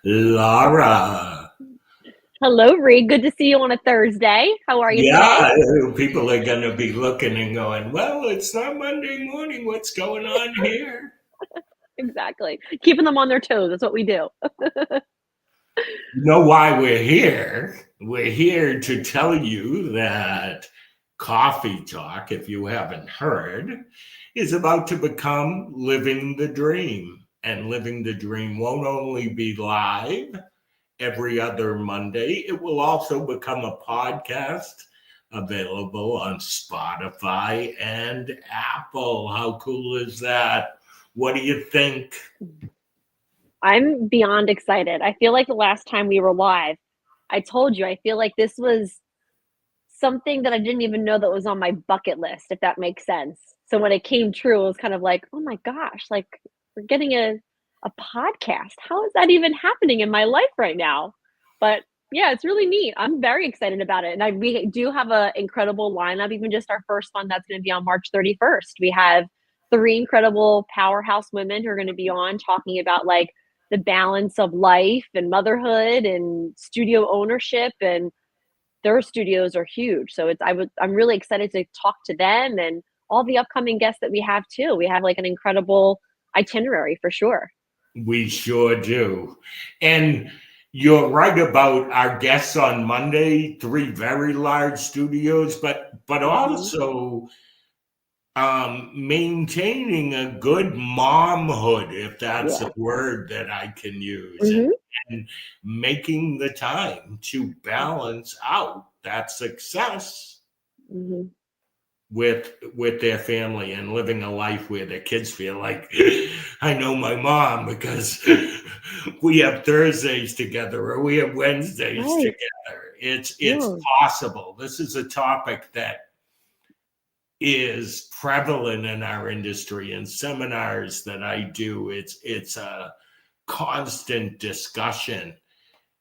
Laura. Hello, Rhee. Good to see you on a Thursday. How are you today? Yeah, people are going to be looking and going, well, it's not Monday morning. What's going on here? Exactly. Keeping them on their toes. That's what we do. You know why we're here? We're here to tell you that Coffee Talk, if you haven't heard, is about to become Living the Dream. And Living the Dream won't only be live every other Monday, it will also become a podcast available on Spotify and Apple. How cool is that? What do you think? I'm beyond excited. I feel like the last time we were live, I told you, I feel like this was something that I didn't even know that was on my bucket list, if that makes sense. So when it came true, it was kind of like, oh my gosh, like we're getting a podcast. How is that even happening in my life right now? But yeah, it's really neat. I'm very excited about it. And we do have an incredible lineup, even just our first one that's going to be on March 31st. We have three incredible powerhouse women who are going to be on talking about like the balance of life and motherhood and studio ownership, and their studios are huge. So I'm really excited to talk to them and all the upcoming guests that we have too. We have like an incredible itinerary for sure. We sure do. And you're right about our guests on Monday, three very large studios, but Mm-hmm. also maintaining a good momhood, if that's Yeah. a word that I can use, Mm-hmm. and making the time to balance out that success Mm-hmm. with their family and living a life where their kids feel like I know my mom because we have Thursdays together or we have Wednesdays Right. together. It's Yeah. possible. This is a topic that is prevalent in our industry and seminars that I do. It's a constant discussion.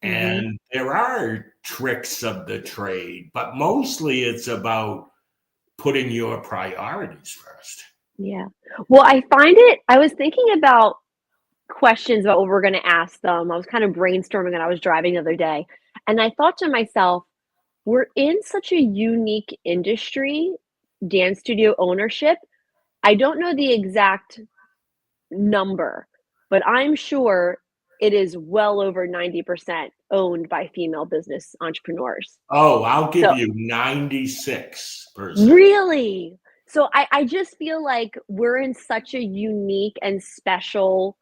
Mm-hmm. And there are tricks of the trade, but mostly it's about putting your priorities first. Yeah. Well, I was thinking about questions about what we're going to ask them. I was kind of brainstorming when I was driving the other day. And I thought to myself, we're in such a unique industry, dance studio ownership. I don't know the exact number, but I'm sure it is well over 90% owned by female business entrepreneurs. Oh, I'll give So, you 96%. really? So I just feel like we're in such a unique and special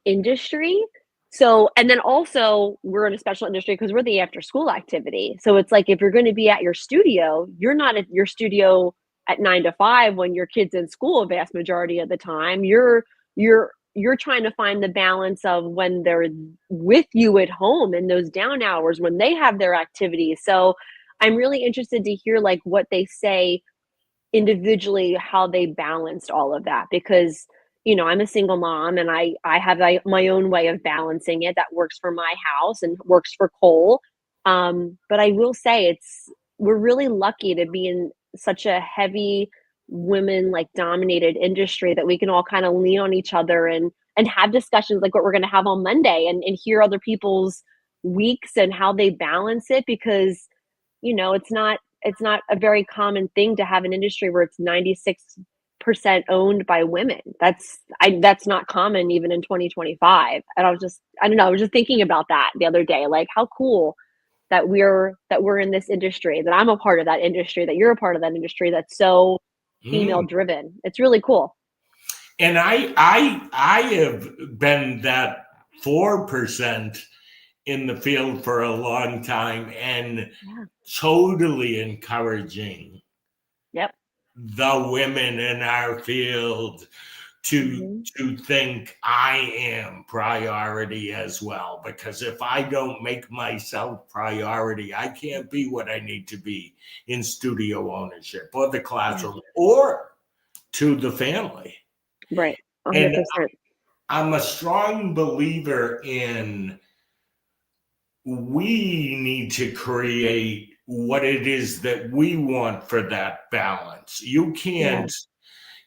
industry. So, and then also we're in a special industry because we're the after school activity. So it's like if you're going to be at your studio, you're not at your studio at 9 to 5 when your kid's in school a vast majority of the time. You're trying to find the balance of when they're with you at home in those down hours when they have their activities. So I'm really interested to hear like what they say individually, how they balanced all of that, because I'm a single mom and I have my own way of balancing it that works for my house and works for Cole. But I will say we're really lucky to be in such a heavy women like dominated industry that we can all kind of lean on each other and have discussions like what we're going to have on Monday, and hear other people's weeks and how they balance it, because it's not a very common thing to have an industry where it's 96% owned by women. That's not common even in 2025. And I don't know, I was just thinking about that the other day, like how cool that we're in this industry, that I'm a part of that industry, that you're a part of that industry that's so female Mm. driven. It's really cool. And I have been that 4% in the field for a long time and Yeah. totally encouraging Yep. the women in our field to Hmm. to think I am priority as well, because if I don't make myself priority, I can't be what I need to be in studio ownership or the Yeah. classroom or to the family. Right. And 100%. I'm a strong believer in we need to create what it is that we want for that balance. You Yeah. can't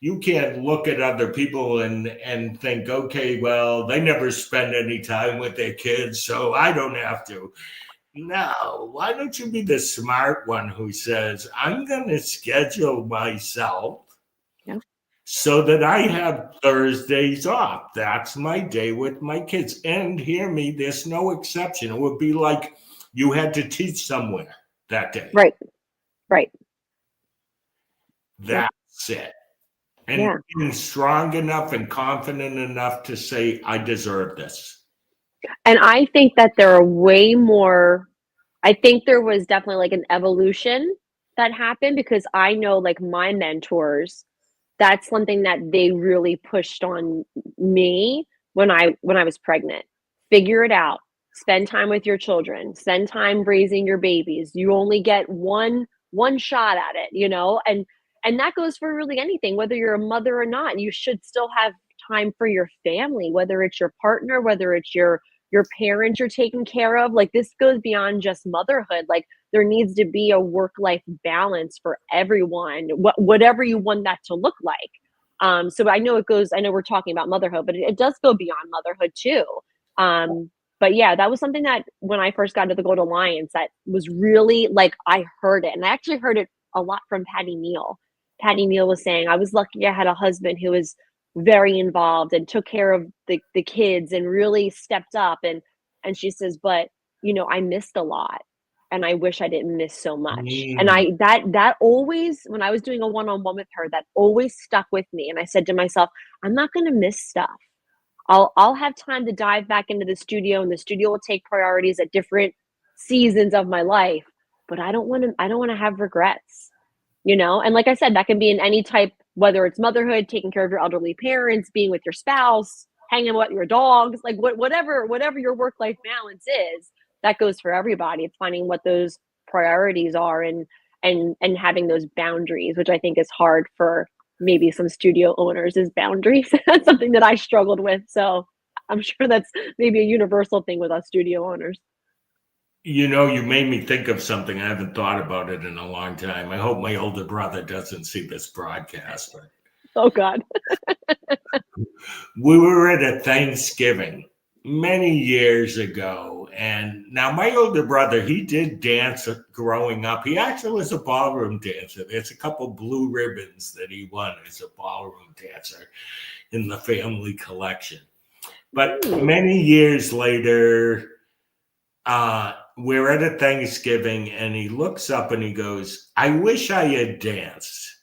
you can't look at other people and think, okay, well, they never spend any time with their kids, so I don't have to. No, why don't you be the smart one who says, I'm going to schedule myself Yeah. so that I have Thursdays off. That's my day with my kids. And hear me, there's no exception. It would be like you had to teach somewhere that day. Right. Right. That's it. And Yeah. being strong enough and confident enough to say, I deserve this. And I think that there are way more, I think there was definitely like an evolution that happened, because I know like my mentors, that's something that they really pushed on me when I was pregnant. Figure it out. Spend time with your children. Spend time raising your babies. You only get one shot at it, you know? And that goes for really anything, whether you're a mother or not. You should still have time for your family, whether it's your partner, whether it's your parents you're taking care of. Like, this goes beyond just motherhood. Like, there needs to be a work life balance for everyone, whatever you want that to look like. So I know we're talking about motherhood, but it does go beyond motherhood too. But yeah, that was something that when I first got into the Gold Alliance, that was really like, I heard it, and I actually heard it a lot from Patty Neal. Patty Neal was saying, I was lucky I had a husband who was very involved and took care of the kids and really stepped up. And she says, but I missed a lot, and I wish I didn't miss so much. And Mm. that always, when I was doing a one-on-one with her, that always stuck with me. And I said to myself, I'm not going to miss stuff. I'll have time to dive back into the studio, and the studio will take priorities at different seasons of my life. But I don't want to have regrets. And like I said, that can be in any type, whether it's motherhood, taking care of your elderly parents, being with your spouse, hanging with your dogs, like whatever your work life balance is, that goes for everybody. It's finding what those priorities are, and having those boundaries, which I think is hard for maybe some studio owners, is boundaries. That's something that I struggled with. So I'm sure that's maybe a universal thing with us studio owners. You made me think of something. I haven't thought about it in a long time. I hope my older brother doesn't see this broadcast. But Oh God. we were at a Thanksgiving many years ago. And now my older brother, he did dance growing up. He actually was a ballroom dancer. There's a couple blue ribbons that he won as a ballroom dancer in the family collection. But many years later, we're at a Thanksgiving, and he looks up and he goes, I wish I had danced.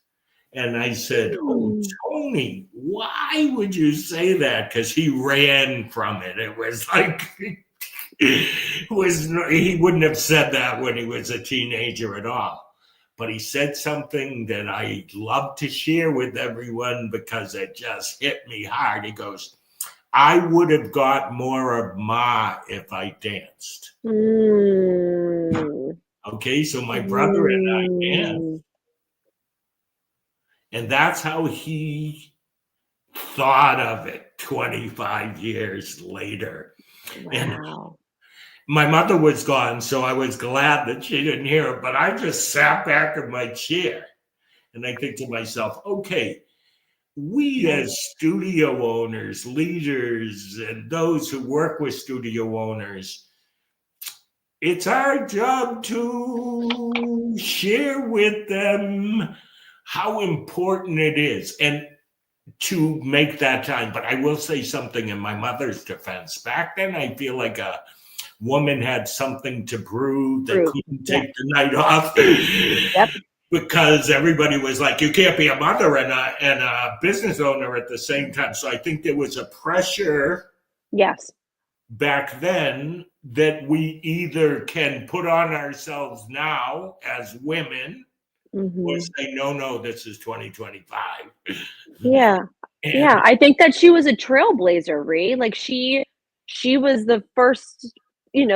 And I said, oh, Tony, why would you say that? Because he ran from it. It was like, he wouldn't have said that when he was a teenager at all. But he said something that I love to share with everyone because it just hit me hard. He goes, I would have got more of Ma if I danced. Okay, so my brother and I danced. And that's how he thought of it 25 years later. Wow. And my mother was gone, so I was glad that she didn't hear it, but I just sat back in my chair and I think to myself, okay, we as studio owners, leaders, and those who work with studio owners, it's our job to share with them how important it is and to make that time. But I will say something in my mother's defense. Back then, I feel like a woman had something to prove. They couldn't take the night off. Yep. Because everybody was like, you can't be a mother and a business owner at the same time. So I think there was a pressure back then that we either can put on ourselves now as women or say, no, this is 2025. Yeah. Yeah. I think that she was a trailblazer, Rhee. Like, she was the first,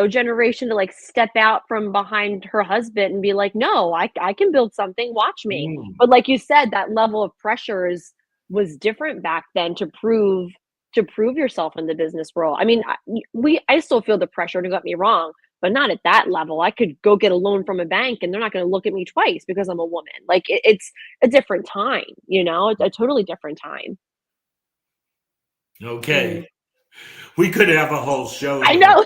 generation to like step out from behind her husband and be like, no, I can build something. Watch me. But like you said, that level of pressure was different back then to prove yourself in the business world. I mean, I still feel the pressure, don't get me wrong, but not at that level. I could go get a loan from a bank and they're not going to look at me twice because I'm a woman. Like it's a different time, it's a totally different time. Okay. We could have a whole show. I know.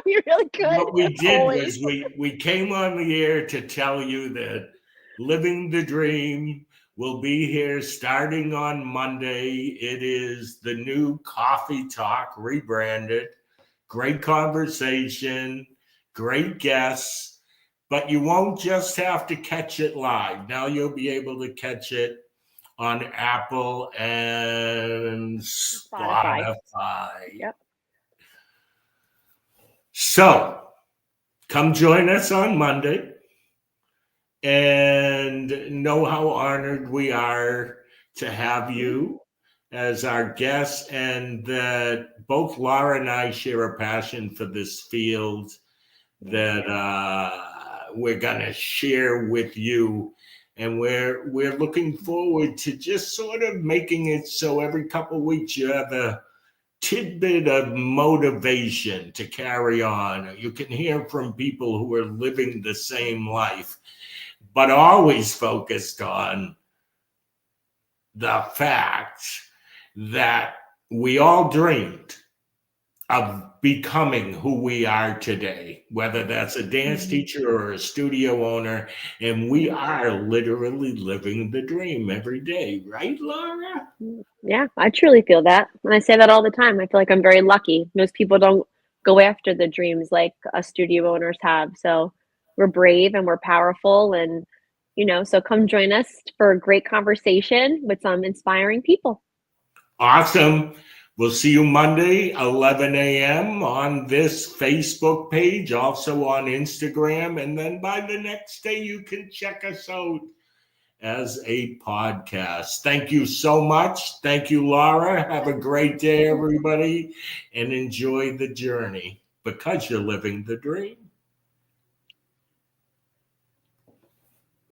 We really could. What we did was we came on the air to tell you that Living the Dream will be here starting on Monday. It is the new Coffee Talk, rebranded. Great conversation, great guests, but you won't just have to catch it live. Now you'll be able to catch it on Apple and Spotify. Yep. So come join us on Monday and know how honored we are to have you as our guest, and that both Laura and I share a passion for this field that we're going to share with you. And we're looking forward to just sort of making it so every couple of weeks you have a tidbit of motivation to carry on. You can hear from people who are living the same life, but always focused on the fact that we all dreamed of becoming who we are today, whether that's a dance teacher or a studio owner, and we are literally living the dream every day, right, Laura? Yeah, I truly feel that. And I say that all the time. I feel like I'm very lucky. Most people don't go after the dreams like us studio owners have. So we're brave and we're powerful. And, so come join us for a great conversation with some inspiring people. Awesome. We'll see you Monday, 11 a.m. on this Facebook page, also on Instagram. And then by the next day, you can check us out as a podcast. Thank you so much. Thank you, Laura. Have a great day, everybody, and enjoy the journey because you're living the dream.